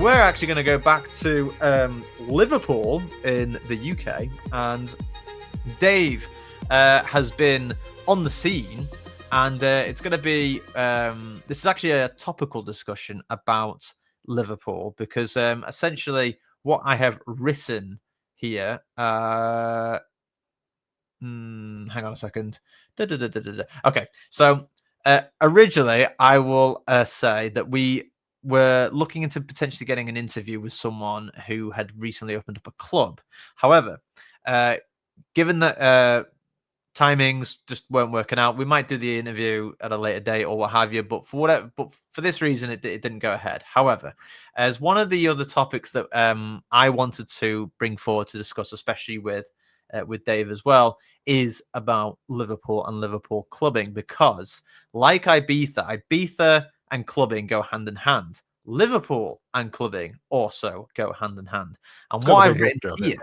we're actually going to go back to Liverpool in the UK, and Dave has been on the scene, and it's going to be this is actually a topical discussion about Liverpool, because essentially what I have written here, hang on a second. Okay, so originally I will say that we were looking into potentially getting an interview with someone who had recently opened up a club. However, given that timings just weren't working out, we might do the interview at a later date or what have you. But for this reason, it didn't go ahead. However, as one of the other topics that I wanted to bring forward to discuss, especially with Dave as well, is about Liverpool and Liverpool clubbing, because like Ibiza and clubbing go hand in hand. Liverpool and clubbing also go hand in hand. And what I've written here,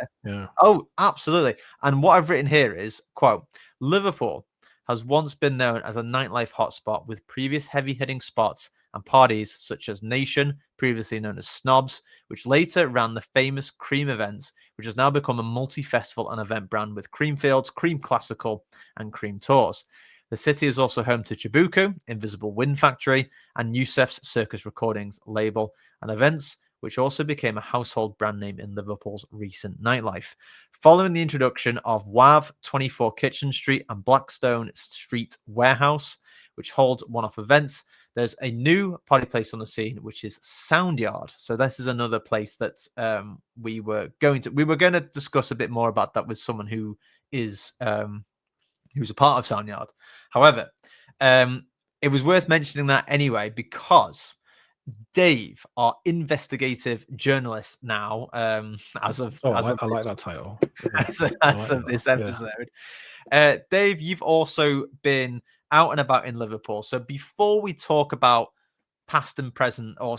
oh, absolutely. And what I've written here is, quote, Liverpool has once been known as a nightlife hotspot with previous heavy-hitting spots and parties such as Nation, previously known as Snobs, which later ran the famous Cream events, which has now become a multi-festival and event brand with Creamfields, Cream Classical, and Cream Tours. The city is also home to Chibuku, Invisible Wind Factory, and Yusef's Circus Recordings label, and events which also became a household brand name in Liverpool's recent nightlife. Following the introduction of WAV 24 Kitchen Street and Blackstone Street Warehouse, which holds one-off events, there's a new party place on the scene, which is Soundyard. So this is another place that we were going to discuss a bit more about that with someone who is who's a part of Soundyard. However, it was worth mentioning that anyway, because Dave, our investigative journalist now, as of I like that title. As of this episode, Dave, you've also been out and about in Liverpool. So before we talk about past and present, or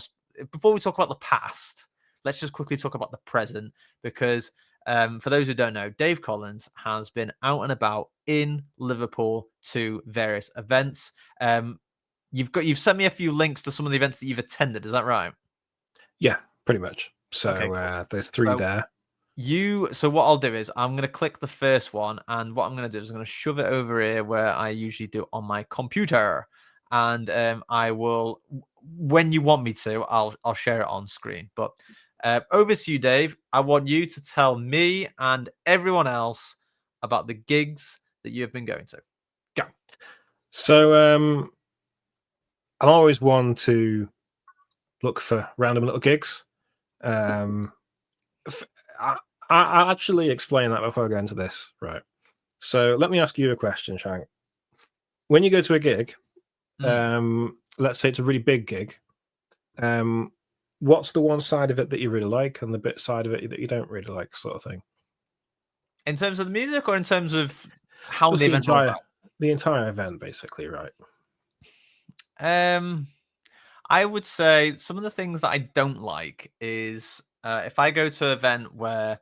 before we talk about the past, let's just quickly talk about the present, because for those who don't know, Dave Collins has been out and about in Liverpool to various events. You've sent me a few links to some of the events that you've attended. Is that right? Yeah, pretty much. So okay, cool. There's three there. So what I'll do is I'm going to click the first one, and what I'm going to do is I'm going to shove it over here where I usually do on my computer, and I will, when you want me to, I'll share it on screen. But over to you, Dave. I want you to tell me and everyone else about the gigs that you've been going to. Go. So I'm always one to look for random little gigs. I'll actually explain that before I go into this. Right. So let me ask you a question, Shank. When you go to a gig, let's say it's a really big gig, what's the one side of it that you really like and the bit side of it that you don't really like, sort of thing? In terms of the music, or in terms of how the entire event, basically, right? I would say some of the things that I don't like is if I go to an event where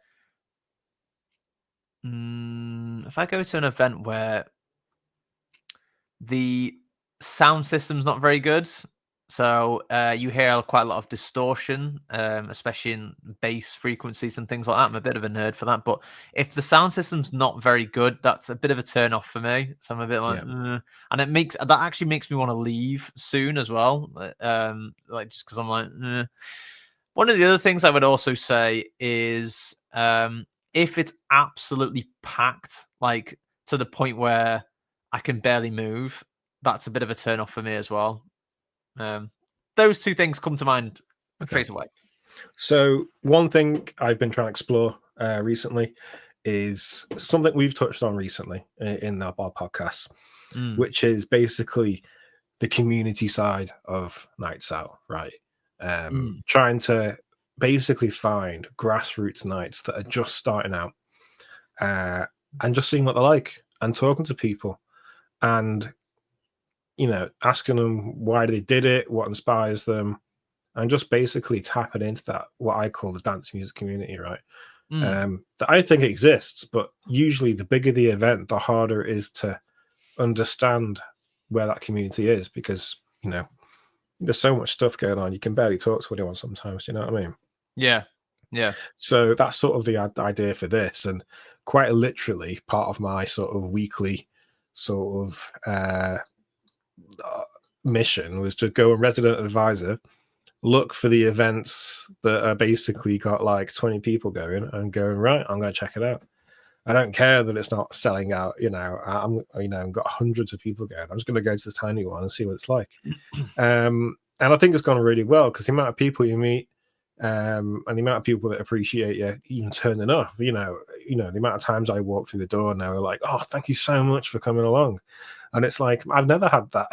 the sound system's not very good. So you hear quite a lot of distortion, especially in bass frequencies and things like that. I'm a bit of a nerd for that. But if the sound system's not very good, that's a bit of a turn off for me. So I'm a bit like, and that actually makes me want to leave soon as well. Like just because I'm like, One of the other things I would also say is if it's absolutely packed, like to the point where I can barely move, that's a bit of a turn off for me as well. Those two things come to mind straight away. So one thing I've been trying to explore recently is something we've touched on recently in our podcast, which is basically the community side of nights out, right? Trying to basically find grassroots nights that are just starting out and just seeing what they're like and talking to people and asking them why they did it, what inspires them, and just basically tapping into that, what I call the dance music community, right? That I think exists, but usually the bigger the event, the harder it is to understand where that community is, because there's so much stuff going on. You can barely talk to anyone sometimes. Do you know what I mean? Yeah. Yeah. So that's sort of the idea for this, and quite literally part of my sort of weekly sort of mission was to go and resident advisor, look for the events that are basically got like 20 people going, and going, right, I'm going to check it out. I don't care that it's not selling out. I've got hundreds of people going. I'm just going to go to the tiny one and see what it's like. And I think it's gone really well because the amount of people you meet, and the amount of people that appreciate you even turning up. The amount of times I walk through the door and they were like, "Oh, thank you so much for coming along," and it's like I've never had that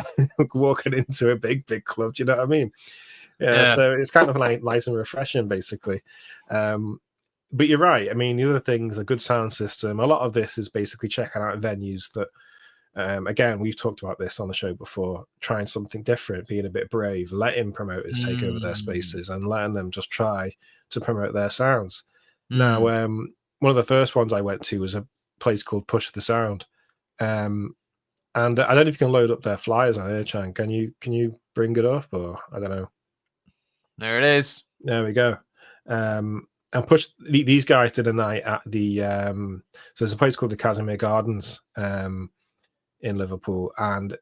walking into a big club. Do you know what I mean? Yeah. So it's kind of like nice and refreshing, basically. But you're right. I mean, the other things, a good sound system. A lot of this is basically checking out venues that, again, we've talked about this on the show before, trying something different, being a bit brave, letting promoters take over their spaces and letting them just try to promote their sounds. Now, one of the first ones I went to was a place called Push the Sound. And I don't know if you can load up their flyers on Airchan. Can you bring it up, or I don't know? There it is. There we go. And Push, these guys did a night at the so there's a place called the Casimir Gardens in Liverpool, and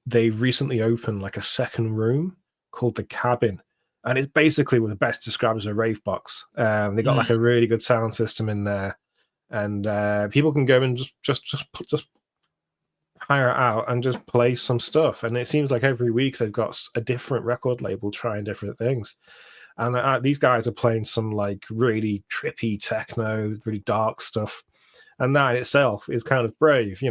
they recently opened like a second room called the Cabin, and it's basically what the best described as a rave box. They got like a really good sound system in there, and people can go and just hire it out and just play some stuff. And it seems like every week they've got a different record label trying different things. And these guys are playing some like really trippy techno, really dark stuff, and that in itself is kind of brave.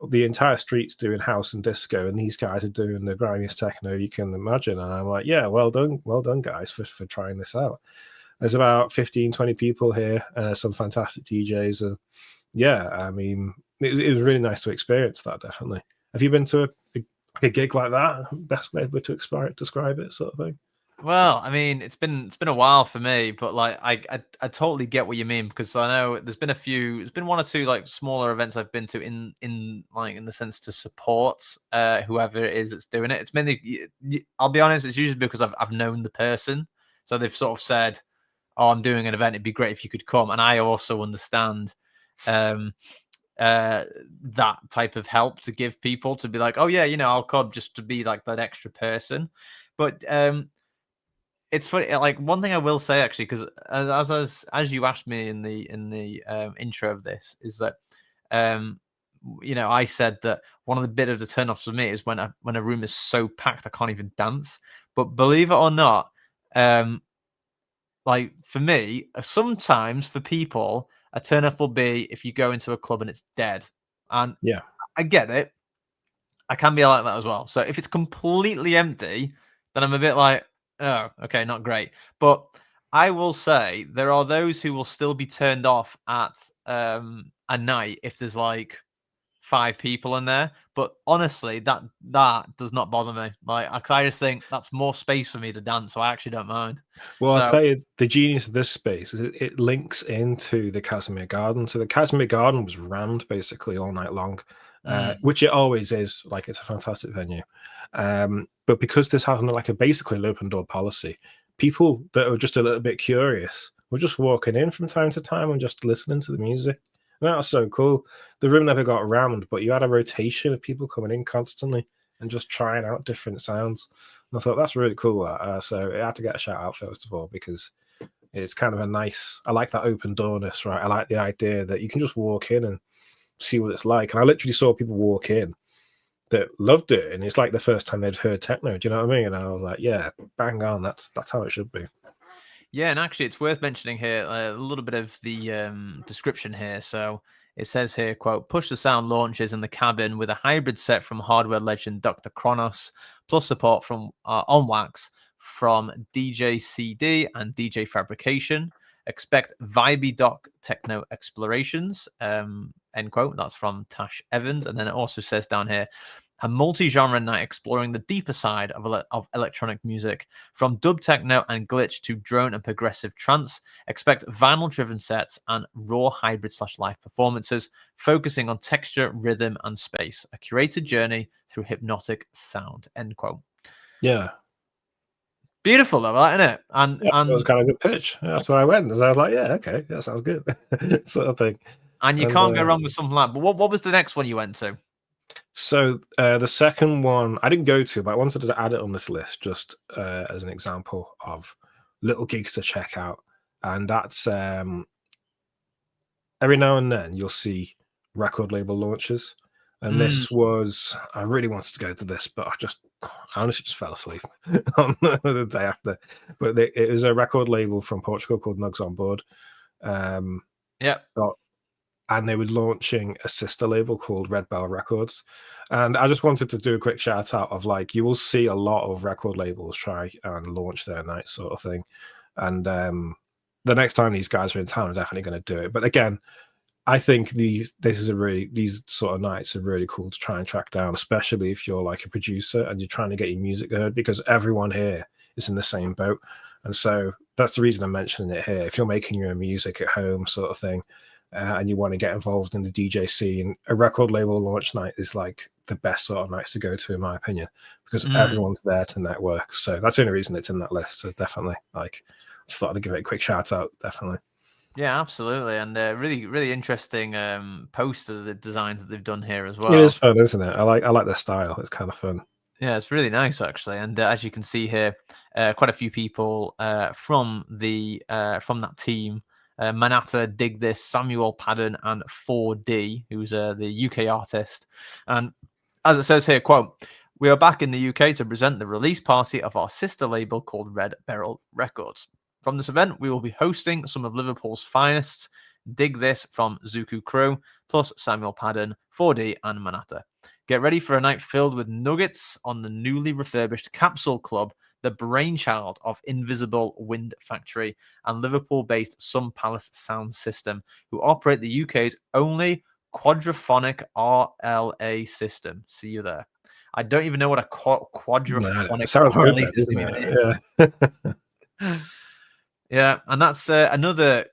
The entire street's doing house and disco, and these guys are doing the grimiest techno you can imagine. And I'm like, yeah, well done, guys, for trying this out. There's about 15, 20 people here, some fantastic DJs, and yeah, I mean, it was really nice to experience that. Definitely. Have you been to a gig like that? Best way to describe it, sort of thing. Well, I mean, it's been a while for me, but like I totally get what you mean, because I know there's been one or two like smaller events I've been to in the sense to support whoever it is that's doing it. It's mainly, I'll be honest, it's usually because I've known the person, so they've sort of said, "Oh, I'm doing an event. It'd be great if you could come," and I also understand that type of help to give people, to be like, "Oh yeah, I'll come," just to be like that extra person. But it's funny. Like, one thing I will say, actually, because as you asked me in the intro of this, is that I said that one of the bit of the turn-offs for me is when a room is so packed I can't even dance. But believe it or not, like for me, sometimes for people, a turn-off will be if you go into a club and it's dead. And yeah, I get it. I can be like that as well. So if it's completely empty, then I'm a bit like, oh, okay, not great. But I will say there are those who will still be turned off at a night if there's like 5 people in there. But honestly, that does not bother me. Like, I just think that's more space for me to dance, so I actually don't mind. well, I'll So, tell you, the genius of this space is it links into the Casimir Garden. So the Casimir Garden was rammed basically all night long, which it always is. Like, it's a fantastic venue. But because this has like basically an open door policy, people that are just a little bit curious were just walking in from time to time and just listening to the music. And that was so cool. The room never got rammed, but you had a rotation of people coming in constantly and just trying out different sounds. And I thought that's really cool. So it had to get a shout out first of all, because it's kind of I like that open doorness, right? I like the idea that you can just walk in and see what it's like. And I literally saw people walk in that loved it, and it's like the first time they'd heard techno. Do you know what I mean? And I was like, yeah, bang on. That's how it should be. yeah, and actually, it's worth mentioning here a little bit of the description here. So it says here, quote, Push the Sound launches in the Cabin with a hybrid set from hardware legend Dr. Kronos, plus support from on wax from DJ CD and DJ Fabrication. Expect vibey doc techno explorations, end quote. That's from Tash Evans. And then it also says down here, a multi-genre night exploring the deeper side of electronic music, from dub techno and glitch to drone and progressive trance. Expect vinyl-driven sets and raw hybrid/live performances, focusing on texture, rhythm, and space. A curated journey through hypnotic sound. End quote. Yeah. Beautiful though, isn't it? Yeah, it was kind of a good pitch. That's where I went. So I was like, yeah, okay, that sounds good, sort of thing. And you can't go wrong with something like that. But what was the next one you went to? So the second one I didn't go to, but I wanted to add it on this list just as an example of little gigs to check out. And that's every now and then you'll see record label launches. And this was, I really wanted to go to this, but I honestly just fell asleep on the day after. But it was a record label from Portugal called Nugs on Board. Yeah. And they were launching a sister label called Red Bell Records. And I just wanted to do a quick shout out of like, you will see a lot of record labels try and launch their night sort of thing. And the next time these guys are in town, I'm definitely going to do it. But again, I think these sort of nights are really cool to try and track down, especially if you're like a producer and you're trying to get your music heard, because everyone here is in the same boat. And so that's the reason I'm mentioning it here. If you're making your own music at home sort of thing, and you want to get involved in the DJ scene, a record label launch night is like the best sort of nights to go to, in my opinion, because everyone's there to network. So that's the only reason it's in that list. So definitely, like, just thought I'd give it a quick shout out. Definitely. Yeah, absolutely, and really, really interesting poster the designs that they've done here as well. It is fun, isn't it? I like the style. It's kind of fun. Yeah, it's really nice actually, and as you can see here, quite a few people from that team. Manata, Dig This, Samuel Padden, and 4D, who's the UK artist. And as it says here, quote, "We are back in the UK to present the release party of our sister label called Red Barrel Records. From this event, we will be hosting some of Liverpool's finest, Dig This from Zuku Crew, plus Samuel Padden, 4D, and Manata. Get ready for a night filled with nuggets on the newly refurbished Capsule Club, the brainchild of Invisible Wind Factory and Liverpool-based Sun Palace Sound System, who operate the UK's only quadraphonic RLA system." See you there. I don't even know what a quadraphonic RLA system is. Yeah. Yeah, and that's another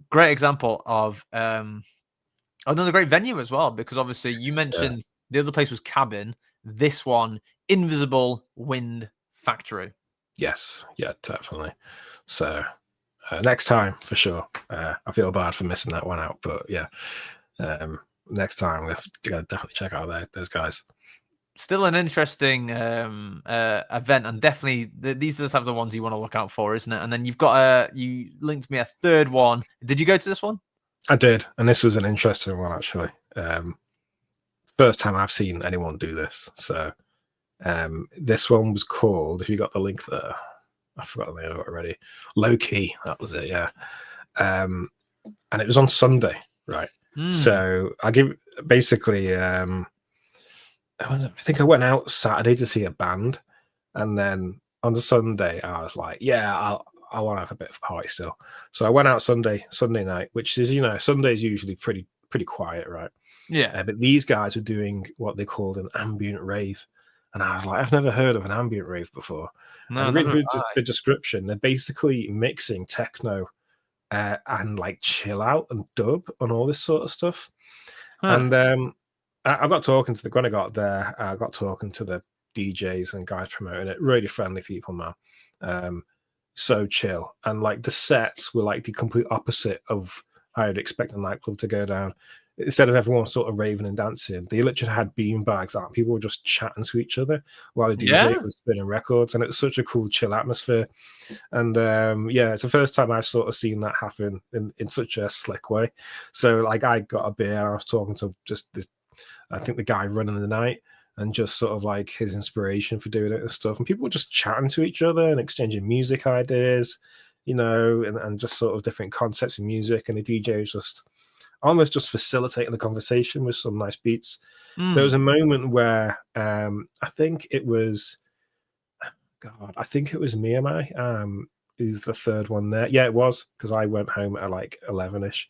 great example of another great venue as well, because obviously you mentioned the other place was Cabin. This one, Invisible Wind Factory. Yes, yeah, definitely. So next time for sure. I feel bad for missing that one out, but yeah, next time we'll definitely check out those guys. Still an interesting event, and definitely these are the ones you want to look out for, isn't it? And then you've got you linked me a third one. Did you go to this one? I did, and this was an interesting one actually. First time I've seen anyone do this. So this one was called, if you got the link there, I forgot the name of it already. Low Key, that was it, yeah. And it was on Sunday, right? So I give basically I think I went out Saturday to see a band, and then on the Sunday I was like, yeah, I want to have a bit of a party still. So I went out Sunday night, which is, Sunday is usually pretty quiet, right? Yeah. But these guys were doing what they called an ambient rave, and I was like, I've never heard of an ambient rave before. No, and reading through the description, they're basically mixing techno and like chill out and dub and all this sort of stuff. And I got talking to when I got there, I got talking to the DJs and guys promoting it. Really friendly people, man. So chill. And like the sets were like the complete opposite of how I'd expect a nightclub to go down. Instead of everyone sort of raving and dancing, they literally had bean bags out. People were just chatting to each other while the DJ was spinning records, and it was such a cool, chill atmosphere. And it's the first time I've sort of seen that happen in such a slick way. So like I got a beer, and I was talking to just this, I think the guy running the night, and just sort of like his inspiration for doing it and stuff. And people were just chatting to each other and exchanging music ideas, and just sort of different concepts of music. And the DJ was just almost just facilitating the conversation with some nice beats. There was a moment where I think it was Mia who's the third one there. Yeah, it was, because I went home at like 11ish.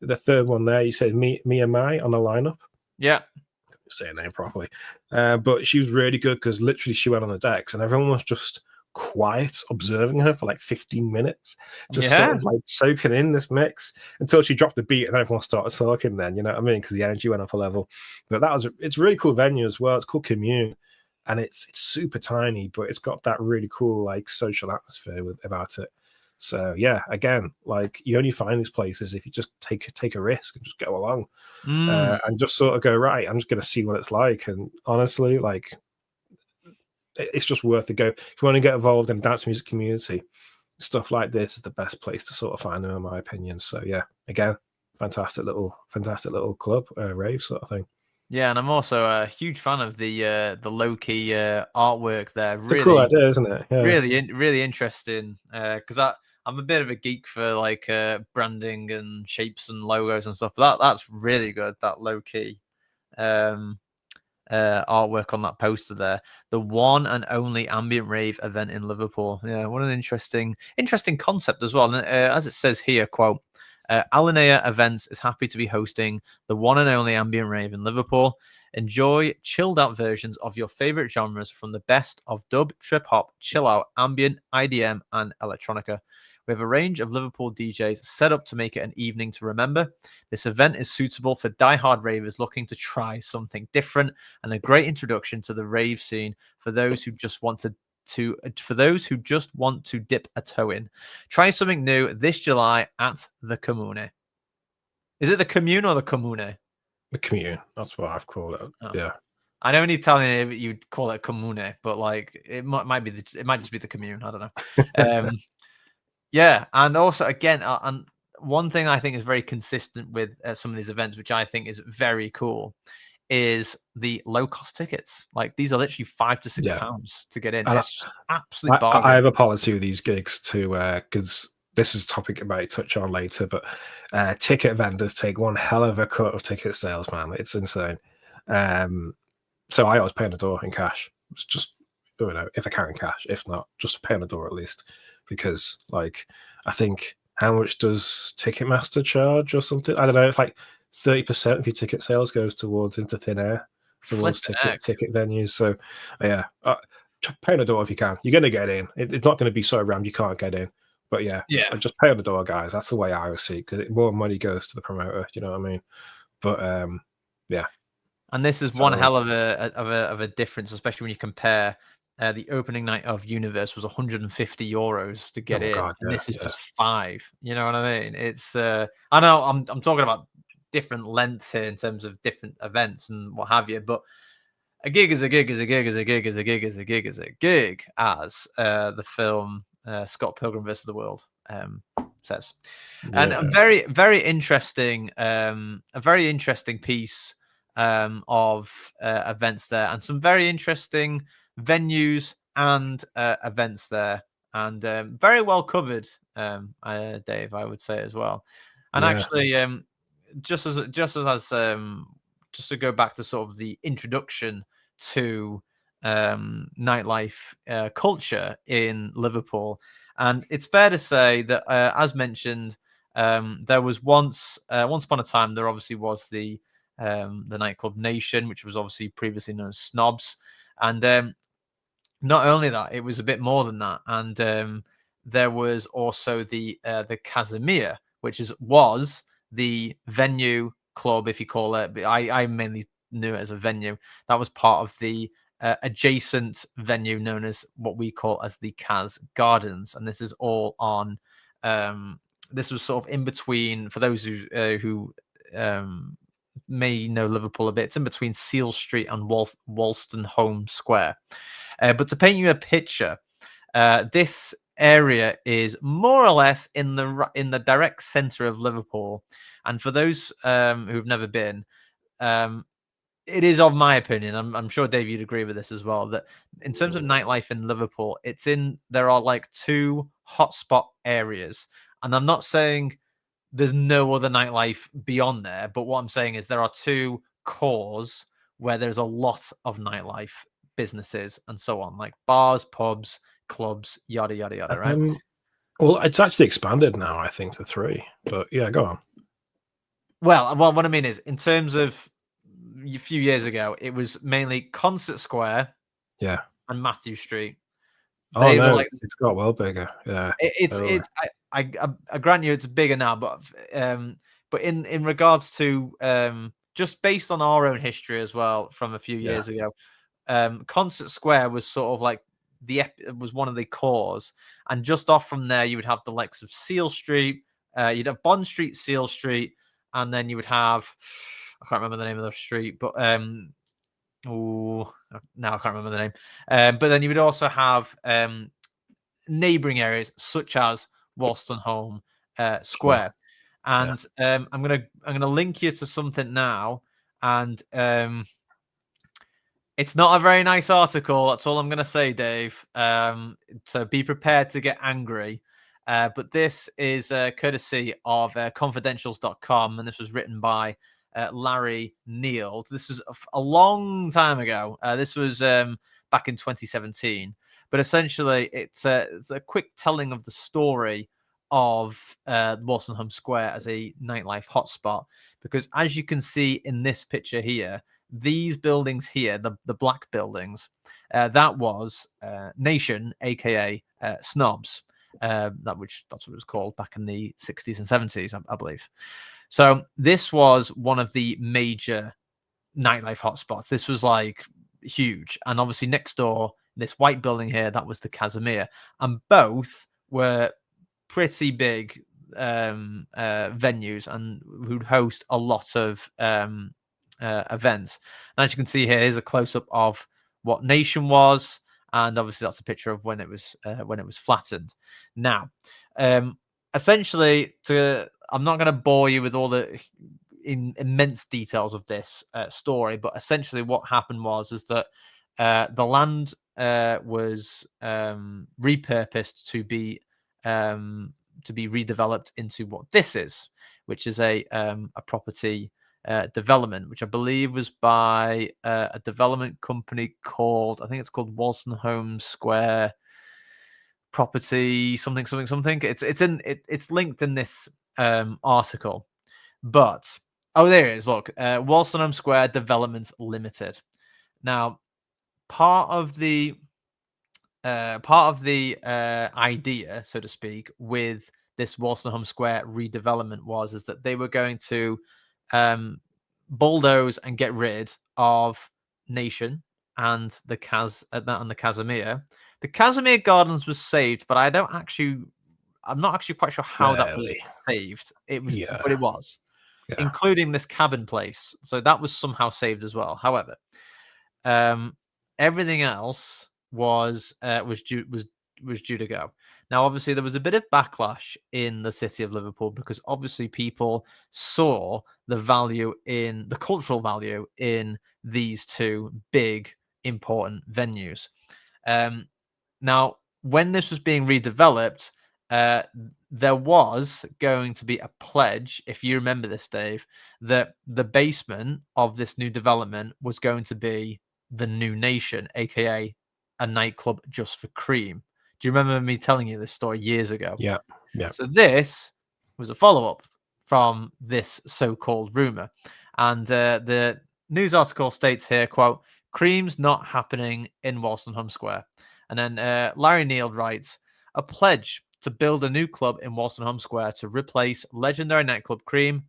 The third one there, you said Mia Mai on the lineup. Yeah. Say her name properly. But she was really good, because literally she went on the decks and everyone was just quiet observing her for like 15 minutes, just sort of like soaking in this mix until she dropped the beat and everyone started talking then, you know what I mean? Because the energy went up a level. But it's a really cool venue as well. It's called Commune. and it's super tiny, but it's got that really cool like social atmosphere about it. So yeah, again, like you only find these places if you just take a risk and just go along, and just sort of go, right, I'm just going to see what it's like. And honestly, like it's just worth a go if you want to get involved in the dance music community. Stuff like this is the best place to sort of find them, in my opinion. So yeah, again, fantastic little club, rave sort of thing. Yeah, and I'm also a huge fan of the low key artwork there. It's a cool Really, idea, isn't it? Yeah. really interesting. Because I'm a bit of a geek for like branding and shapes and logos and stuff. But that's really good. That low key um, artwork on that poster there. The one and only ambient rave event in Liverpool. Yeah, what an interesting concept as well. And as it says here, quote. Alinea Events is happy to be hosting the one and only ambient rave in Liverpool. Enjoy chilled out versions of your favorite genres from the best of dub, trip hop, chill out, ambient, IDM, and electronica. We have a range of Liverpool DJs set up to make it an evening to remember. This event is suitable for die-hard ravers looking to try something different and a great introduction to the rave scene for those who just want to dip a toe in. Try something new this July at the Comune. Is it the Commune or the Comune? The Commune. That's what I've called it. Oh. Yeah. I know in Italian you'd call it Comune, but like it might just be the Commune. I don't know. Yeah, and also again, and one thing I think is very consistent with some of these events, which I think is very cool, is the low cost tickets. Like these are literally £5 to £6 to get in. It's just absolute bargain. I have a policy with these gigs too, because this is a topic I might touch on later, but ticket vendors take one hell of a cut of ticket sales, man. It's insane. So I always pay on the door in cash. It's just, you know, if I can in cash. If not, just pay on the door at least. Because like I think, how much does Ticketmaster charge or something? I don't know. It's like 30% of your ticket sales goes towards into thin air, towards ticket venues. So yeah, pay on the door if you can. You're gonna get in. It's not going to be so rammed you can't get in. But yeah, just pay on the door, guys. That's the way I would see it, because more money goes to the promoter. You know what I mean? But yeah. And this is one hell of a difference, especially when you compare. The opening night of Universe was €150 to get in, God, and this is just £5. You know what I mean? It's I know I'm talking about different lengths here in terms of different events and what have you, but a gig is a gig is a gig is a gig is a gig is a gig is a gig, as the film Scott Pilgrim vs. the World says. And a very interesting piece of events there, and some very interesting venues and events there, and very well covered, Dave, I would say as well. And actually, just to go back to sort of the introduction to nightlife culture in Liverpool, and it's fair to say that, as mentioned, there was once upon a time there obviously was the nightclub Nation, which was obviously previously known as Snobs, and not only that, it was a bit more than that, and there was also the Casimir, which was the venue club, if you call it. But I mainly knew it as a venue that was part of the adjacent venue known as what we call as the Cas Gardens, and this is all on. This was sort of in between, for those who may know Liverpool a bit. It's in between Seal Street and Wolstenholme Square. But to paint you a picture, this area is more or less in the direct centre of Liverpool. And for those who've never been, it is, of my opinion, I'm sure Dave you'd agree with this as well, that in terms of nightlife in Liverpool, there are like two hotspot areas. And I'm not saying there's no other nightlife beyond there, but what I'm saying is there are two cores where there's a lot of nightlife businesses and so on, like bars, pubs, clubs, yada yada yada, right? Well, it's actually expanded now, I think, to 3. But yeah, go on. Well, what I mean is, in terms of a few years ago, it was mainly Concert Square, and Matthew Street. It's got well bigger. Yeah, I grant you it's bigger now, but in regards to just based on our own history as well from a few years ago, Concert Square was sort of like was one of the cores, and just off from there you would have the likes of Seal Street, you'd have Bond Street, Seal Street, and then you would have, I can't remember the name of the street, but now I can't remember the name. But then you would also have neighbouring areas such as Wolstenholme Square. And I'm gonna link you to something now, and it's not a very nice article. That's all I'm gonna say, Dave. So be prepared to get angry. But this is courtesy of confidentials.com, and this was written by Larry Neal. This was a long time ago. This was back in 2017. But essentially, it's a quick telling of the story of Wolstenholme Square as a nightlife hotspot. Because as you can see in this picture here, these buildings here, the black buildings, that was Nation, aka Snobs. That's what it was called back in the 60s and 70s, I believe. So this was one of the major nightlife hotspots. This was like huge. And obviously next door, this white building here, that was the Casimir. And both were pretty big venues and would host a lot of events. And as you can see here, here's a close-up of what Nation was. And obviously that's a picture of when it was flattened. Now, essentially, I'm not going to bore you with all the immense details of this story, but essentially what happened was that the land was repurposed to be redeveloped into what this is, which is a property development, which I believe was by a development company called, I think it's called Wolstenholme Square Property something. It's linked in this article, but there it is. Look, Wolstenholme Square Development Limited. Now, part of the idea, so to speak, with this Wolstenholme Square redevelopment was that they were going to bulldoze and get rid of Nation and the Casimir. The Casimir Gardens was saved, but I'm not actually quite sure how that was saved. It was, but it was, including this cabin place. So that was somehow saved as well. However, everything else was due to go. Now, obviously, there was a bit of backlash in the city of Liverpool because obviously people saw the cultural value in these two big, important venues. Now, when this was being redeveloped, there was going to be a pledge, if you remember this, Dave, that the basement of this new development was going to be the new Nation, aka a nightclub just for cream. Do you remember me telling you this story years ago? Yeah. So this was a follow-up from this so-called rumor. And the news article states here, quote, "Cream's not happening in Wolstenholme Square." And then Larry Neal writes, "A pledge to build a new club in Wolstenholme Square to replace legendary nightclub Cream,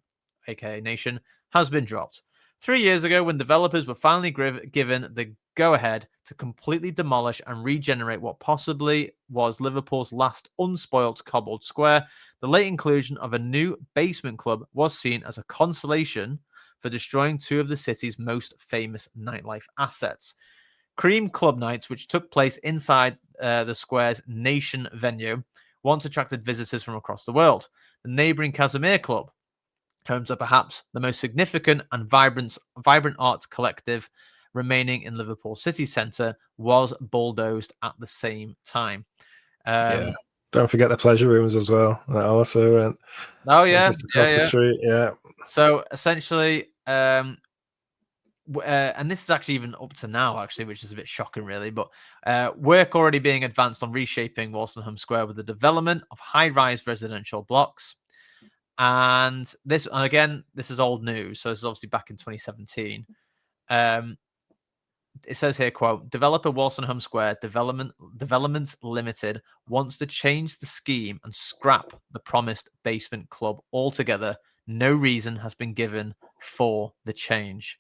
aka Nation, has been dropped. 3 years ago, when developers were finally given the go-ahead to completely demolish and regenerate what possibly was Liverpool's last unspoilt cobbled square, the late inclusion of a new basement club was seen as a consolation for destroying two of the city's most famous nightlife assets. Cream Club Nights, which took place inside the square's Nation venue, once attracted visitors from across the world. The neighbouring Casimir Club, home to perhaps the most significant and vibrant arts collective remaining in Liverpool city centre, was bulldozed at the same time." Don't forget the pleasure rooms as well. That also went. Just across the street. Yeah. So essentially, and this is actually even up to now, actually, which is a bit shocking, really. But work already being advanced on reshaping Wolstenholme Square with the development of high-rise residential blocks. And this is old news, so this is obviously back in 2017. It says here, quote, "Developer Wolstenholme Square Developments Limited wants to change the scheme and scrap the promised basement club altogether. No reason has been given for the change."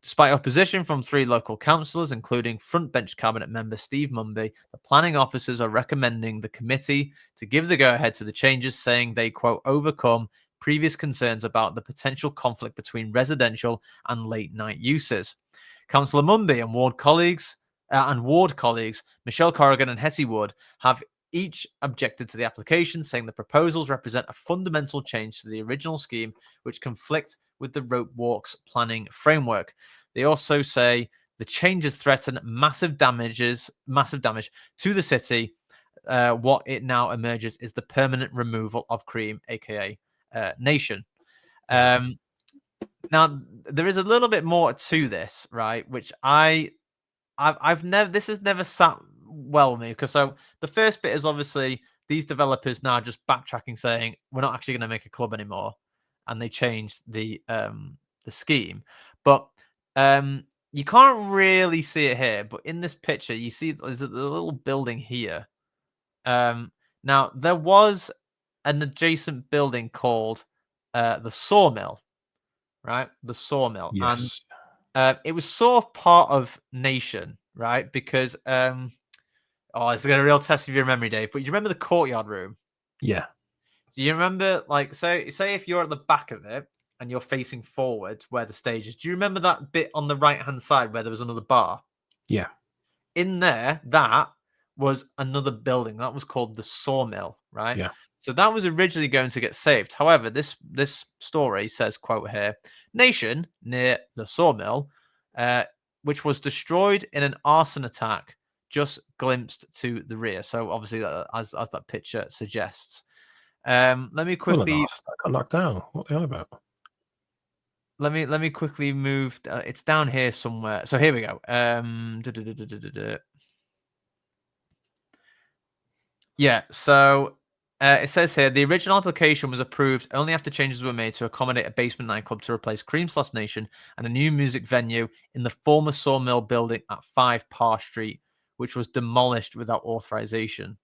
Despite opposition from 3 local councillors, including frontbench cabinet member Steve Mumby, the planning officers are recommending the committee to give the go-ahead to the changes, saying they, quote, overcome previous concerns about the potential conflict between residential and late-night uses. Councillor Mumby and ward colleagues Michelle Corrigan and Hetty Wood have each objected to the application, saying the proposals represent a fundamental change to the original scheme, which conflict with the rope walks planning framework. They also say the changes threaten massive damage to the city. What it now emerges is the permanent removal of Cream, aka Nation. Now there is a little bit more to this, right? Which this has never sat well with me, because so the first bit is obviously these developers now just backtracking, saying we're not actually going to make a club anymore, and they changed the scheme. But you can't really see it here, but in this picture you see there's a little building here. Now there was an adjacent building called the Sawmill, right? The Sawmill, Yes. and it was sort of part of Nation, right? Because it's going to real test of your memory, Dave. But you remember the courtyard room? Yeah. Do you remember, like, say if you're at the back of it and you're facing forward where the stage is? Do you remember that bit on the right hand side where there was another bar? Yeah. In there, that was another building that was called the Sawmill, right? Yeah. So that was originally going to get saved. However, this story says, quote here, Nation near the Sawmill, which was destroyed in an arson attack, just glimpsed to the rear. So obviously, as that picture suggests. Let me quickly. That got knocked down. What the hell about? Let me quickly move. It's down here somewhere. So here we go. Yeah. So it says here the original application was approved only after changes were made to accommodate a basement nightclub to replace Cream/Nation and a new music venue in the former Sawmill building at 5 Parr Street, which was demolished without authorization.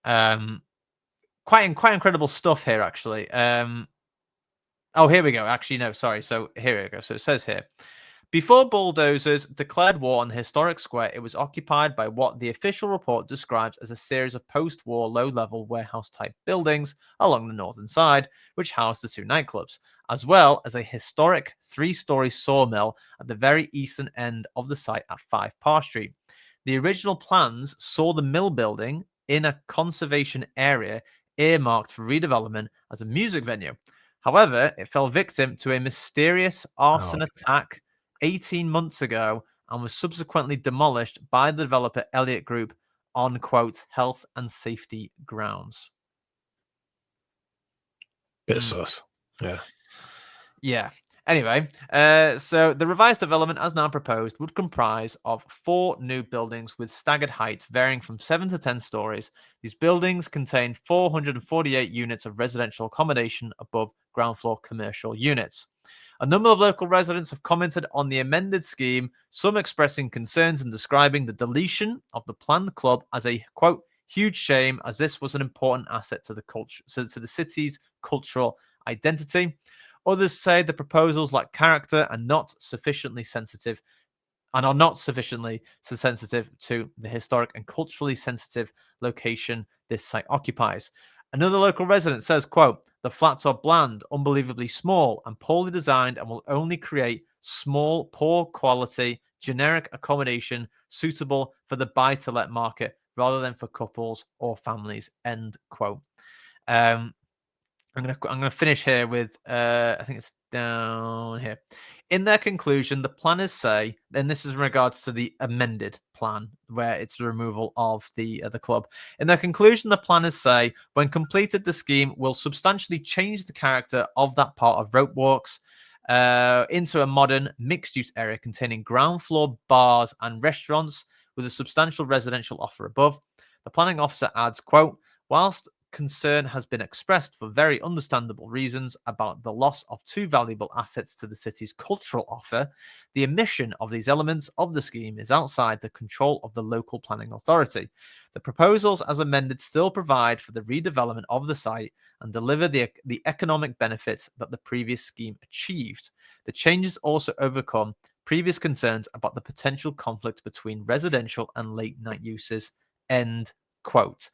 Quite incredible stuff here, actually. Oh, here we go. Actually, no, sorry. So here we go. So it says here, before bulldozers declared war on the historic square, it was occupied by what the official report describes as a series of post-war low-level warehouse-type buildings along the northern side, which housed the 2 nightclubs, as well as a historic 3-story sawmill at the very eastern end of the site at 5 Parr Street. The original plans saw the mill building in a conservation area earmarked for redevelopment as a music venue. However, it fell victim to a mysterious arson attack 18 months ago and was subsequently demolished by the developer Elliott Group on, quote, health and safety grounds. Bit sus. Yeah. Yeah. Anyway, so the revised development as now proposed would comprise of 4 new buildings with staggered heights varying from 7 to 10 stories. These buildings contain 448 units of residential accommodation above ground floor commercial units. A number of local residents have commented on the amended scheme, some expressing concerns and describing the deletion of the planned club as a, quote, huge shame, as this was an important asset to the culture, to the city's cultural identity. Others say the proposals lack character and are not sufficiently sensitive to the historic and culturally sensitive location this site occupies. Another local resident says, quote, the flats are bland, unbelievably small, and poorly designed and will only create small, poor quality, generic accommodation suitable for the buy-to-let market rather than for couples or families, end quote. I'm gonna finish here with I think it's down here. In their conclusion, the planners say, and this is in regards to the amended plan, where it's the removal of the club. In their conclusion, the planners say, when completed, the scheme will substantially change the character of that part of Rope Walks into a modern mixed-use area containing ground floor bars and restaurants with a substantial residential offer above. The planning officer adds, quote, whilst concern has been expressed for very understandable reasons about the loss of two valuable assets to the city's cultural offer. The omission of these elements of the scheme is outside the control of the local planning authority. The proposals as amended still provide for the redevelopment of the site and deliver the economic benefits that the previous scheme achieved. The changes also overcome previous concerns about the potential conflict between residential and late night uses. End quote.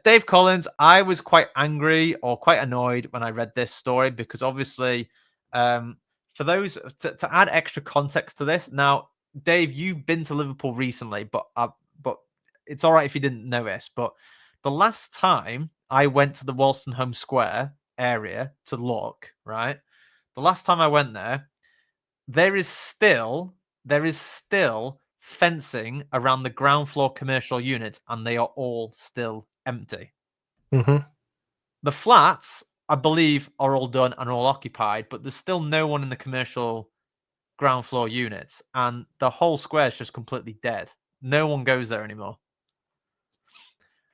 Dave Collins, I was quite angry or quite annoyed when I read this story because obviously, for those to add extra context to this, now Dave, you've been to Liverpool recently, but it's all right if you didn't notice. But the last time I went to the Wolstenholme Square area to look, right, the last time I went there, there is still fencing around the ground floor commercial units, and they are all still empty. Mm-hmm. The flats, I believe, are all done and all occupied, but there's still no one in the commercial ground floor units, and the whole square is just completely dead. No one goes there anymore.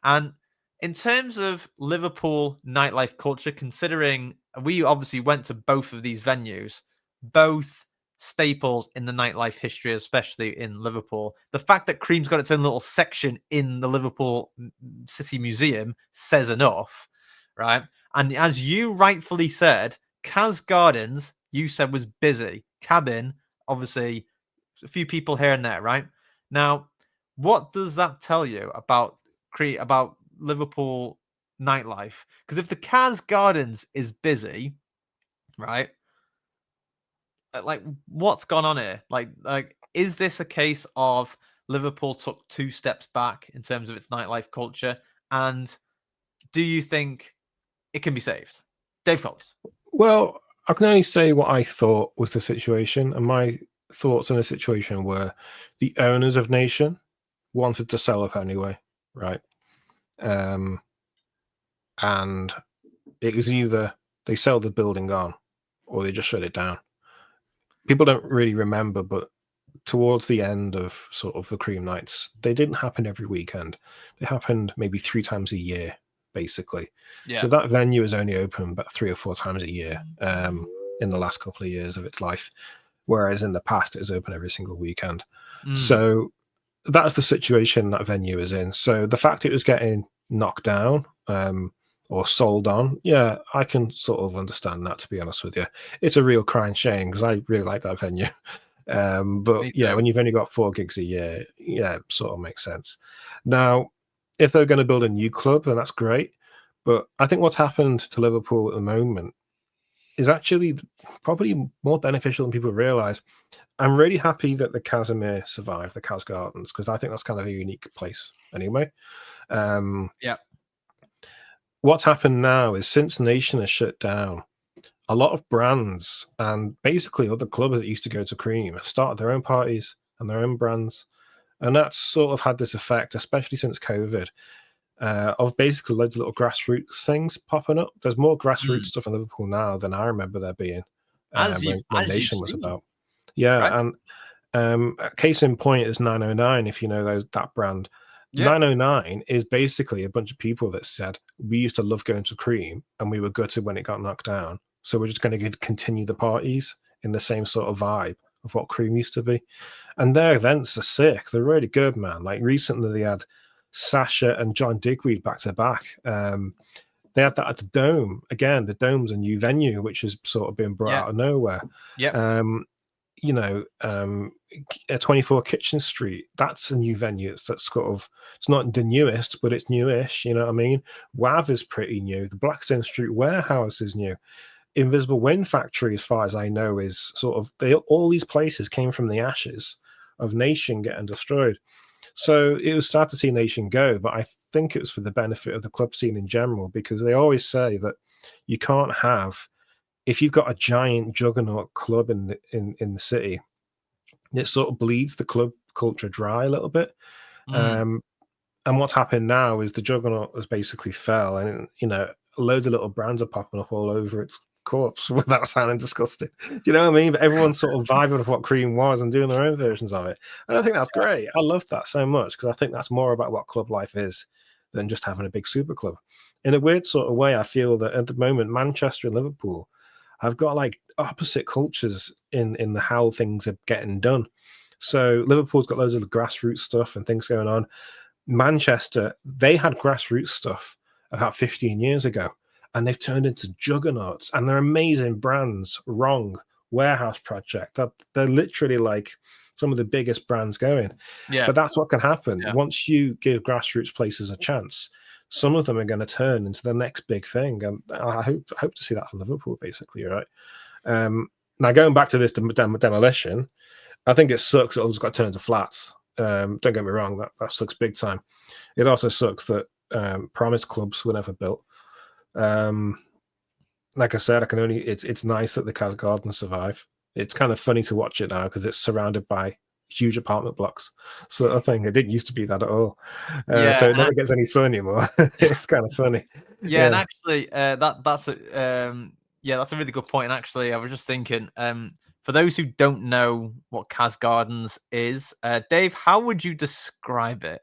And in terms of Liverpool nightlife culture, considering we obviously went to both of these venues, both staples in the nightlife history, especially in Liverpool. The fact that Cream's got its own little section in the Liverpool City Museum says enough, right? And as you rightfully said, Cas Gardens, you said was busy. Cabin, obviously, a few people here and there, right? Now, what does that tell you about Liverpool nightlife? Because if the Cas Gardens is busy, right? Like, what's gone on here? Like, is this a case of Liverpool took 2 steps back in terms of its nightlife culture? And do you think it can be saved? Dave Collins. Well, I can only say what I thought was the situation, and my thoughts on the situation were the owners of Nation wanted to sell up anyway, right? And it was either they sell the building on or they just shut it down. People don't really remember, but towards the end of sort of the Cream Nights, they didn't happen every weekend. They happened maybe 3 times a year, basically. Yeah. So that venue is only open about 3 or 4 times a year in the last couple of years of its life, whereas in the past it was open every single weekend. So that's the situation that venue is in. So the fact it was getting knocked down or sold on, yeah, I can sort of understand that, to be honest with you. It's a real crying shame because I really like that venue. But yeah, when you've only got 4 gigs a year, yeah, it sort of makes sense. Now, if they're going to build a new club, then that's great. But I think what's happened to Liverpool at the moment is actually probably more beneficial than people realize. I'm really happy that the Casimir survived, the Cas Gardens, because I think that's kind of a unique place anyway. Yeah. What's happened now is since Nation has shut down, a lot of brands and basically other clubs that used to go to Cream have started their own parties and their own brands. And that's sort of had this effect, especially since COVID, of basically loads of little grassroots things popping up. There's more grassroots stuff in Liverpool now than I remember there being when Nation was about. Yeah, right. And case in point is 909, if you know that brand. Yeah. 909 is basically a bunch of people that said, we used to love going to Cream and we were gutted when it got knocked down. So we're just going to continue the parties in the same sort of vibe of what Cream used to be. And their events are sick. They're really good, man. Like recently they had Sasha and John Digweed back to back. They had that at the Dome. Again, the Dome's a new venue, which has sort of been brought out of nowhere. Yeah. You know, 24 Kitchen Street, that's a new venue. That's sort of, it's not the newest, but it's newish, you know what I mean? WAV is pretty new. The Blackstone Street Warehouse is new. Invisible Wind Factory, as far as I know, is sort of, all these places came from the ashes of Nation getting destroyed. So it was sad to see Nation go, but I think it was for the benefit of the club scene in general, because they always say that you can't have, if you've got a giant juggernaut club in the city, it sort of bleeds the club culture dry a little bit. And what's happened now is the juggernaut has basically fell, and you know, loads of little brands are popping up all over its corpse without sounding disgusting. Do you know what I mean? But everyone's sort of vibing with what Cream was and doing their own versions of it. And I think that's great. I love that so much because I think that's more about what club life is than just having a big super club. in a weird sort of way, I feel that at the moment, Manchester and Liverpool have got like opposite cultures in the how things are getting done. So Liverpool's got loads of the grassroots stuff and things going on. Manchester, they had grassroots stuff about 15 years ago, and they've turned into juggernauts, and they're amazing brands. Wrong, Warehouse Project, that they're literally like some of the biggest brands going. Yeah. But that's what can happen Yeah. once you give grassroots places a chance. Some of them are going to turn into the next big thing, and I hope to see that from Liverpool, basically, right? Now going back to this demolition, I think it sucks that it's got turned into flats. Don't get me wrong, that sucks big time. It also sucks that Promise clubs were never built. Like I said, it's nice that the Cas Garden survive. It's kind of funny to watch it now because it's surrounded by huge apartment blocks, sort of thing. It didn't used to be that at all. So it never gets any sun anymore. It's kind of funny. Yeah, and actually, that's a really good point. And actually, I was just thinking, for those who don't know what Cas Gardens is, Dave, how would you describe it?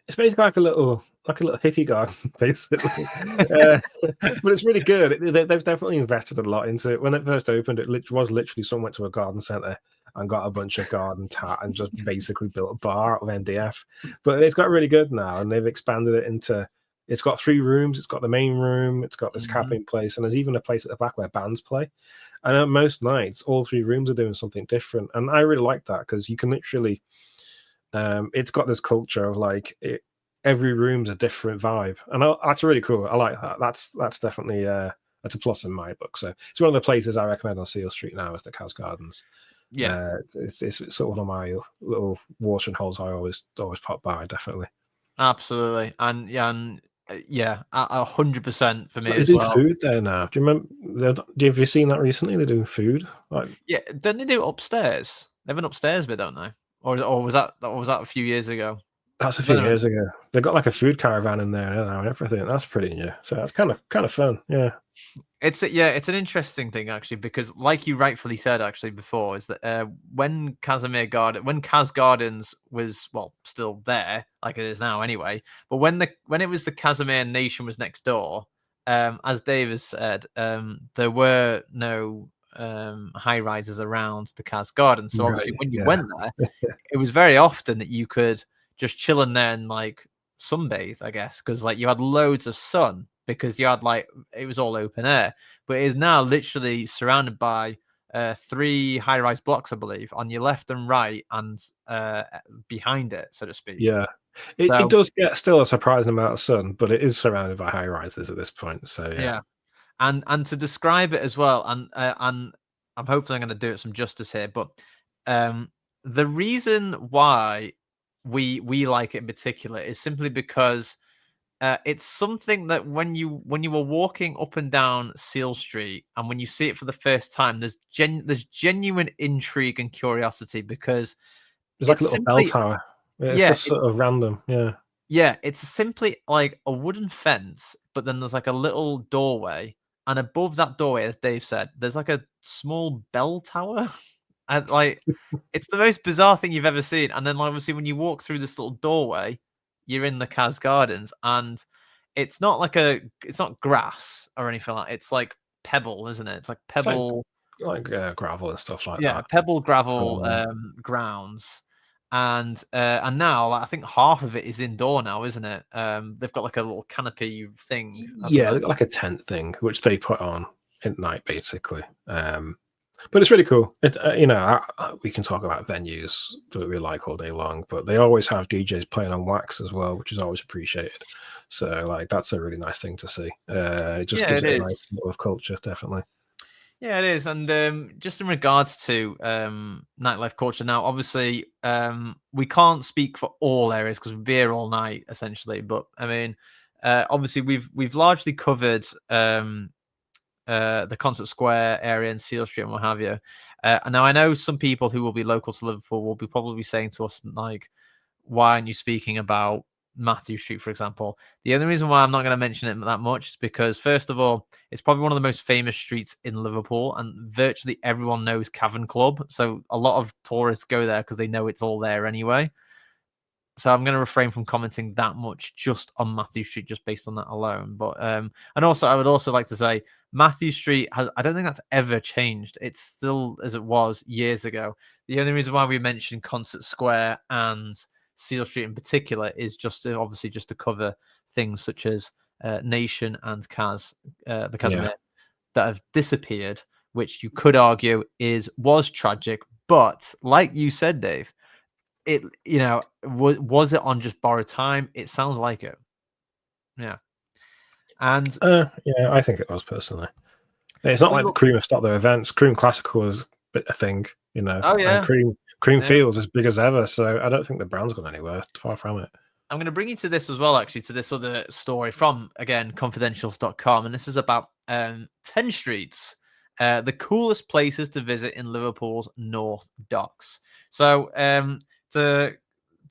It's basically like a little hippie garden, basically. But it's really good. They've definitely invested a lot into it. When it first opened, it was literally someone went to a garden centre and got a bunch of garden tat and just basically built a bar out of MDF. But it's got really good now, and they've expanded it into. It's got 3 rooms. It's got the main room. It's got this camping place, and there's even a place at the back where bands play. And on most nights, all 3 rooms are doing something different, and I really like that because you can literally. It's got this culture of like every room's a different vibe, and that's really cool. I like that. That's definitely that's a plus in my book. So it's one of the places I recommend on Seal Street now is the Cas Gardens. Yeah, it's sort of one of my little watering holes I always pop by. Definitely, absolutely, and 100% for me they as do well. food there now. Do you remember? Have you seen that recently? They're doing food. Yeah, don't they do it upstairs? They have an upstairs bit, don't they? Or was that a few years ago? That's a few years ago. They got like a food caravan in there now and everything. That's pretty new. So that's kind of fun. Yeah. It's an interesting thing actually, because like you rightfully said actually before, is that when Cas Gardens was still there, like it is now anyway, but when it was the Casimir Nation was next door, as Davis said, there were no high rises around the Cas Gardens. So obviously when you went there, it was very often that you could just chill in there and like sunbathe, I guess, because like you had loads of sun because you had like it was all open air, but it is now literally surrounded by 3 high-rise blocks, I believe, on your left and right and behind it, so to speak. Yeah, it does get still a surprising amount of sun, but it is surrounded by high rises at this point. So yeah. And to describe it as well, and I'm hopefully I'm going to do it some justice here, but the reason why we like it in particular is simply because it's something that when you were walking up and down Seal Street, and when you see it for the first time, there's genuine intrigue and curiosity because It's like a little bell tower. It's just sort of random. Yeah, it's simply like a wooden fence, but then there's like a little doorway, and above that doorway, as Dave said, there's like a small bell tower. And like, it's the most bizarre thing you've ever seen. And then obviously when you walk through this little doorway, you're in the Cas Gardens, and it's not grass or anything like that. It's like pebble, isn't it? It's like pebble, it's like gravel and stuff like that. Yeah, pebble gravel grounds. And now I think half of it is indoor now, isn't it? They've got like a little canopy thing. Yeah, they've got like a tent thing which they put on at night, basically. But it's really cool. It we can talk about venues that we like all day long, but they always have DJs playing on wax as well, which is always appreciated. So like that's a really nice thing to see. It just gives it a nice sort of culture, definitely. Yeah, it is. And just in regards to nightlife culture, now obviously we can't speak for all areas because we'd be here all night essentially. But I mean, obviously we've largely covered the Concert Square area and Seal Street and what have you. And now I know some people who will be local to Liverpool will be probably saying to us like, "Why aren't you speaking about Matthew Street, for example?" The only reason why I'm not going to mention it that much is because, first of all, it's probably one of the most famous streets in Liverpool, and virtually everyone knows Cavern Club. So a lot of tourists go there because they know it's all there anyway. So I'm going to refrain from commenting that much just on Matthew Street, just based on that alone. But and also, I would also like to say Matthew Street has, I don't think that's ever changed. It's still as it was years ago. The only reason why we mentioned Concert Square and Seal Street in particular is just obviously just to cover things such as Nation and the Casimir that have disappeared, which you could argue was tragic. But like you said, Dave, it was it on just borrowed time? It sounds like it. Yeah. And yeah, I think it was personally. It's not like the Cream have stopped their events. Cream Classical is a thing, Oh yeah. And Cream Field's as big as ever. So I don't think the brand's gone anywhere. Far from it. I'm going to bring you to this as well, actually, to this other story from, again, confidentials.com. And this is about 10 streets, the coolest places to visit in Liverpool's North Docks. So to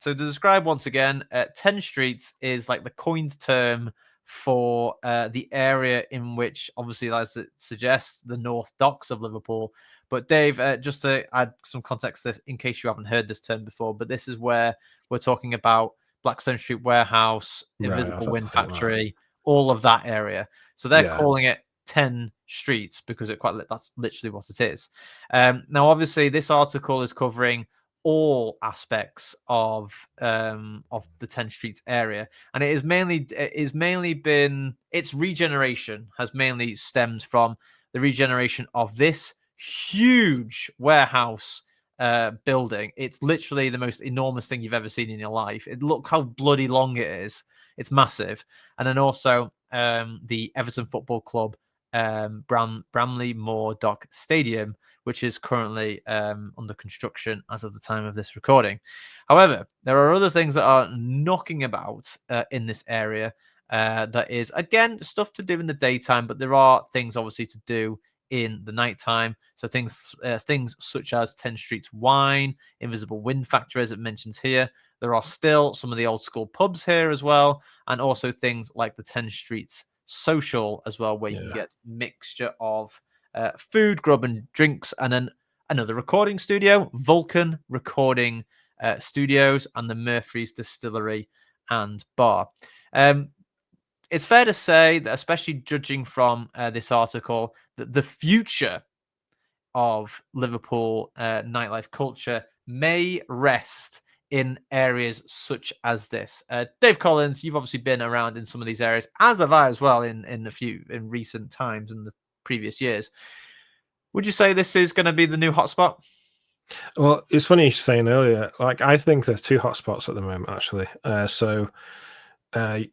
describe once again, 10 streets is like the coined term for the area in which, obviously, as it suggests, the North Docks of Liverpool. But Dave, just to add some context to this, in case you haven't heard this term before, but this is where we're talking about Blackstone Street Warehouse, Invisible Wind Factory, all of that area. So they're calling it 10 streets because that's literally what it is. Now, obviously, this article is covering all aspects of the 10 streets area, and its regeneration has mainly stemmed from the regeneration of this huge warehouse building. It's literally the most enormous thing you've ever seen in your life. Look how bloody long it is. It's massive. And then also the Everton Football Club Bramley Moor Dock Stadium, which is currently under construction as of the time of this recording. However, there are other things that are knocking about in this area that is, again, stuff to do in the daytime, but there are things obviously to do in the nighttime. So things such as 10 Streets Wine, Invisible Wind Factory, as it mentions here. There are still some of the old school pubs here as well, and also things like the 10 Streets Social as well, where you can get mixture of food, grub, and drinks, and then another recording studio, Vulcan Recording Studios, and the Murphy's Distillery and Bar. It's fair to say that, especially judging from this article, that the future of Liverpool nightlife culture may rest in areas such as this. Dave Collins, you've obviously been around in some of these areas, as have I as well in recent times in the previous years. Would you say this is going to be the new hotspot? Well, it's funny you saying earlier. Like, I think there's two hotspots at the moment, actually. 10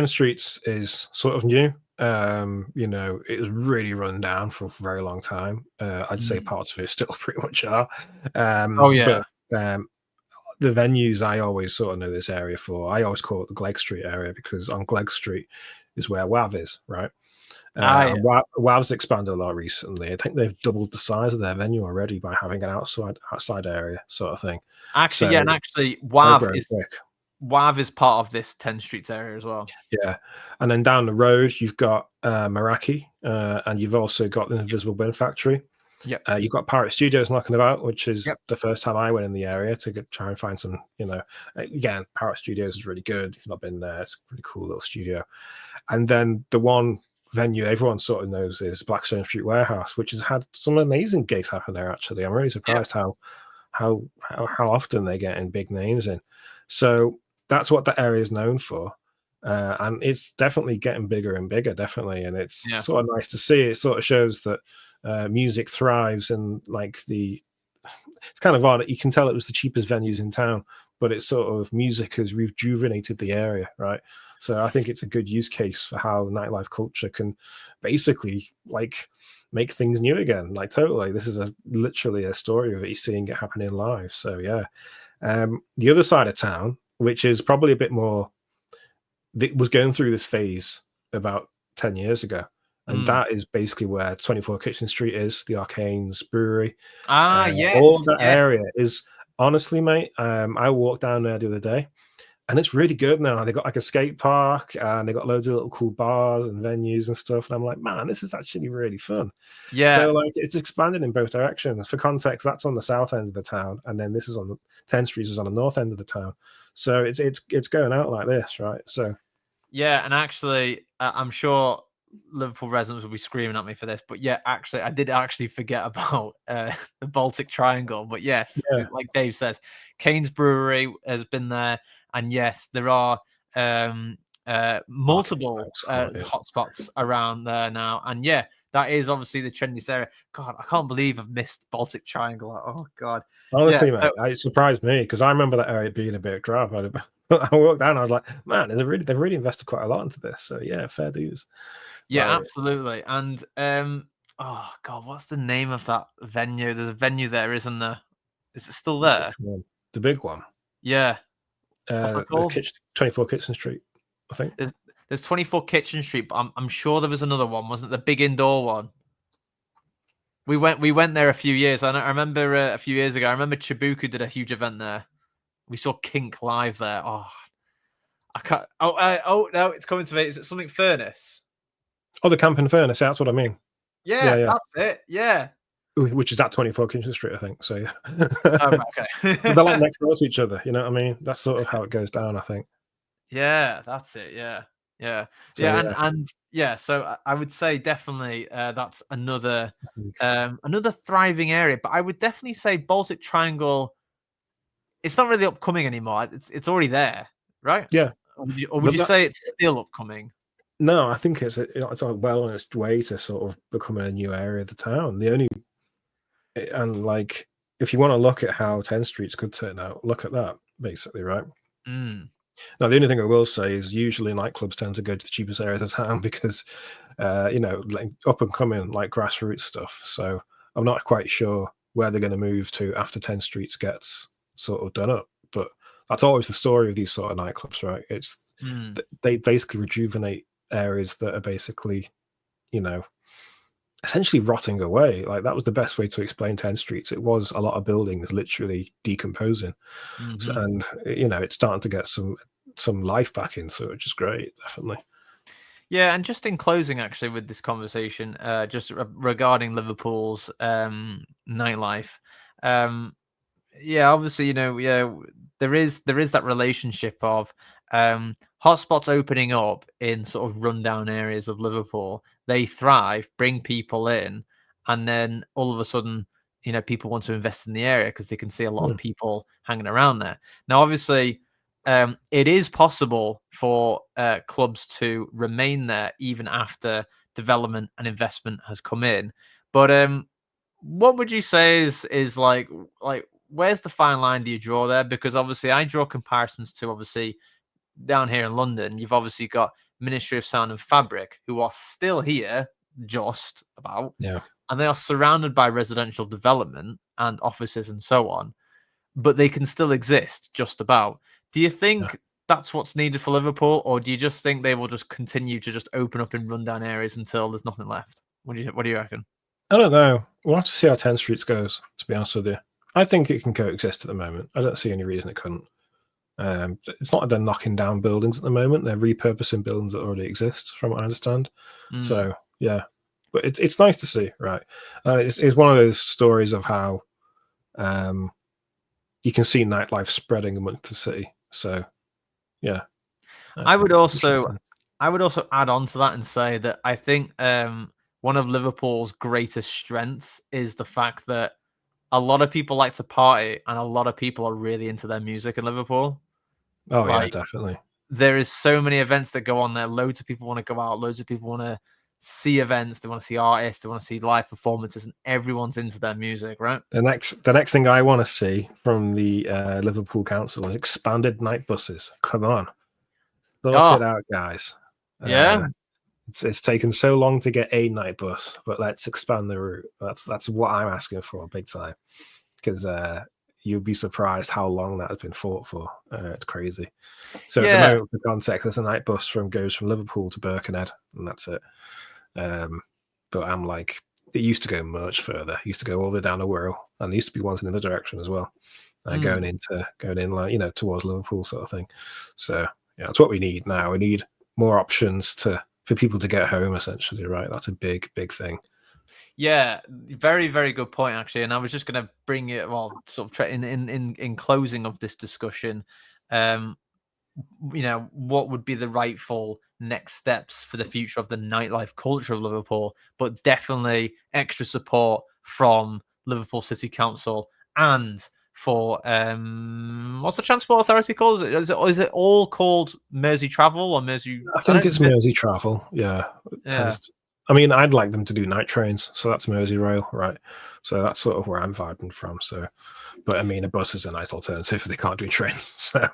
Streets is sort of new. It was really run down for a very long time. I'd say parts of it still pretty much are. But the venues I always sort of know this area for, I always call it the Glegg Street area, because on Glegg Street is where WAV is, right? WAV's expanded a lot recently. I think they've doubled the size of their venue already by having an outside area sort of thing. Actually, and WAV is part of this 10 Streets area as well. Yeah. And then down the road, you've got Meraki, and you've also got the Invisible Wind Factory. Yeah. You've got Pirate Studios knocking about, which is the first time I went in the area to try and find some, again, Pirate Studios is really good. If you've not been there, it's a pretty cool little studio. And then the one venue everyone sort of knows is Blackstone Street Warehouse, which has had some amazing gigs happen there, actually. I'm really surprised how often they get in big names in. So that's what that area is known for. And it's definitely getting bigger and bigger, definitely. And it's sort of nice to see. It sort of shows that music thrives, and it's kind of odd. You can tell it was the cheapest venues in town, but it's sort of music has rejuvenated the area, right? So I think it's a good use case for how nightlife culture can basically make things new again. Like, totally, this is literally a story of it. You're seeing it happening live. So yeah. The other side of town, which is probably a bit more, it was going through this phase about 10 years ago. And that is basically where 24 Kitchen Street is, the Arcane's Brewery. Yes. All that area is, honestly, mate, I walked down there the other day, and it's really good now. They got like a skate park, and they got loads of little cool bars and venues and stuff. And I'm like, man, this is actually really fun. Yeah. So like, it's expanded in both directions. For context, that's on the south end of the town, and then this is on the 10th Street is on the north end of the town. So it's going out like this, right? So yeah, and actually, I'm sure Liverpool residents will be screaming at me for this, but yeah, actually, I did actually forget about the Baltic Triangle. But yes, yeah, like Dave says, Kane's Brewery has been there, and yes, there are multiple hotspots around there now, and yeah, that is obviously the trendiest area. God, I can't believe I've missed Baltic Triangle. Oh God, honestly, yeah, mate, it surprised me because I remember that area being a bit drab. I walked down, I was like, man, they've really invested quite a lot into this. So yeah, fair dues. yeah, absolutely. And oh God, what's the name of that venue? There's a venue there, isn't there? Is it still there? The big one. Yeah. What's that called? 24 Kitchen Street, I think. There's 24 Kitchen Street, but I'm sure there was another one, wasn't it? The big indoor one. We went there a few years. I remember a few years ago. I remember Chibuku did a huge event there. We saw Kink live there. Oh, I can't. Oh no, it's coming to me. Is it something Furnace? Oh, the Camp and Furnace. That's what I mean. Yeah, that's it. Yeah. Which is at 24 Kitchen Street, I think. So yeah. Okay. They're like next door to each other. You know what I mean? That's sort of how it goes down, I think. Yeah, that's it. Yeah. So, and yeah. So I would say definitely that's another thriving area. But I would definitely say Baltic Triangle. It's not really upcoming anymore. It's already there, right? Yeah. Or would you say it's still upcoming? No, I think it's well on its way to sort of becoming a new area of the town. And like, if you want to look at how 10th Streets could turn out, look at that, basically, right? Now, the only thing I will say is usually nightclubs tend to go to the cheapest area of the town because, like up and coming, like grassroots stuff. So I'm not quite sure where they're going to move to after 10th Streets gets sort of done up. But that's always the story of these sort of nightclubs, right? It's they basically rejuvenate areas that are basically, essentially rotting away. Like that was the best way to explain 10th Streets. It was a lot of buildings literally decomposing. So, and it's starting to get some life back into it, which is great, definitely. Yeah, and just in closing, actually, with this conversation, just regarding Liverpool's nightlife, yeah, obviously, there is that relationship of hotspots opening up in sort of rundown areas of Liverpool. They thrive, bring people in, and then all of a sudden, people want to invest in the area because they can see a lot of people hanging around there. Now, obviously, it is possible for clubs to remain there even after development and investment has come in. But what would you say is like where's the fine line do you draw there? Because obviously I draw comparisons to obviously down here in London, you've obviously got Ministry of Sound and Fabric, who are still here, just about. Yeah. And they are surrounded by residential development and offices and so on, but they can still exist just about. Do you think that's what's needed for Liverpool, or do you just think they will just continue to just open up in rundown areas until there's nothing left? What do you reckon? I don't know. We'll have to see how 10th Streets goes, to be honest with you. I think it can coexist at the moment. I don't see any reason it couldn't. It's not like they're knocking down buildings at the moment. They're repurposing buildings that already exist, from what I understand. So, yeah. But it's nice to see, right? It's one of those stories of how you can see nightlife spreading amongst the city. So, yeah. I would also add on to that and say that I think one of Liverpool's greatest strengths is the fact that a lot of people like to party and a lot of people are really into their music in Liverpool. Oh, yeah, definitely. There is so many events that go on there. Loads of people want to go out. Loads of people want to see events. They want to see artists. They want to see live performances, and everyone's into their music, right? The next thing I want to see from the Liverpool Council is expanded night buses. Come on, sort it out, guys. Yeah. It's taken so long to get a night bus, but let's expand the route. That's what I'm asking for, big time. Because you'll be surprised how long that has been fought for. It's crazy. So at the moment, for context, there's a night bus goes from Liverpool to Birkenhead, and that's it. But I'm like, it used to go much further. It used to go all the way down to Wirral, and there used to be ones in the other direction as well. going in like towards Liverpool sort of thing. So yeah, that's what we need now. We need more options for people to get home. Essentially, right? That's a big thing. Yeah, very, very good point, actually. And I was just going to bring it, well, sort of in closing of this discussion, what would be the rightful next steps for the future of the nightlife culture of Liverpool, but definitely extra support from Liverpool City Council and for what's the transport authority called? Is it all called Mersey Travel or Mersey? I think it's Mersey Travel. Yeah. I mean, I'd like them to do night trains, so that's Mersey Rail, right? So that's sort of where I'm vibing from. So, but I mean, a bus is a nice alternative if they can't do trains. So,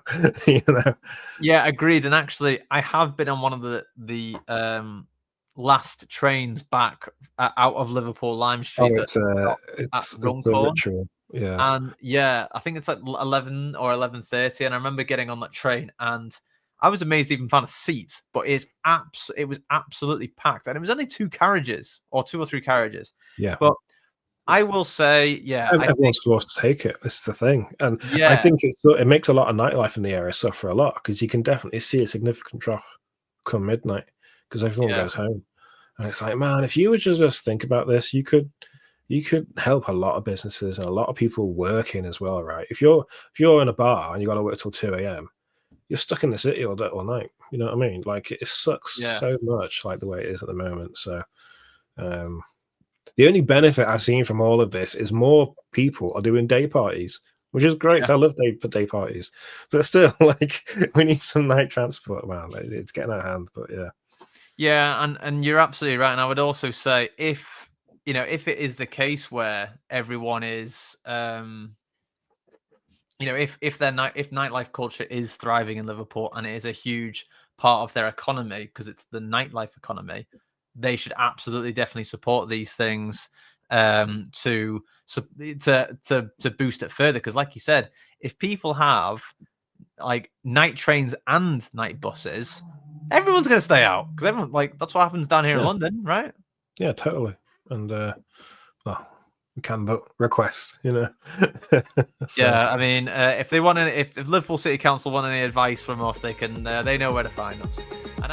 Yeah, agreed. And actually, I have been on one of the last trains back out of Liverpool Lime Street. Oh, it's a ritual. Yeah, and yeah, I think it's like 11 or 11:30, and I remember getting on that train, and I was amazed to even found a seat. But it was absolutely packed, and it was only two or three carriages. Yeah, but I will say, yeah, everyone's forced to take it. This is the thing, and yeah, I think it makes a lot of nightlife in the area suffer a lot because you can definitely see a significant drop come midnight because everyone goes home, and it's like, man, if you would just think about this, you could help a lot of businesses and a lot of people working as well, right? If you're in a bar and you got to work till 2 a.m., you're stuck in the city all night. You know what I mean? Like it sucks so much, like the way it is at the moment. So, the only benefit I've seen from all of this is more people are doing day parties, which is great. Yeah. I love day parties, but still, like we need some night transport, man. It's getting out of hand, but yeah, and you're absolutely right. And I would also say if it is the case where everyone is, if nightlife culture is thriving in Liverpool and it is a huge part of their economy because it's the nightlife economy, they should absolutely definitely support these things to boost it further. Because, like you said, if people have like night trains and night buses, everyone's going to stay out because everyone that's what happens down here in London, right? Yeah, totally. And well, we can but request, So. Yeah, I mean, if they want if Liverpool City Council want any advice from us, they know where to find us. And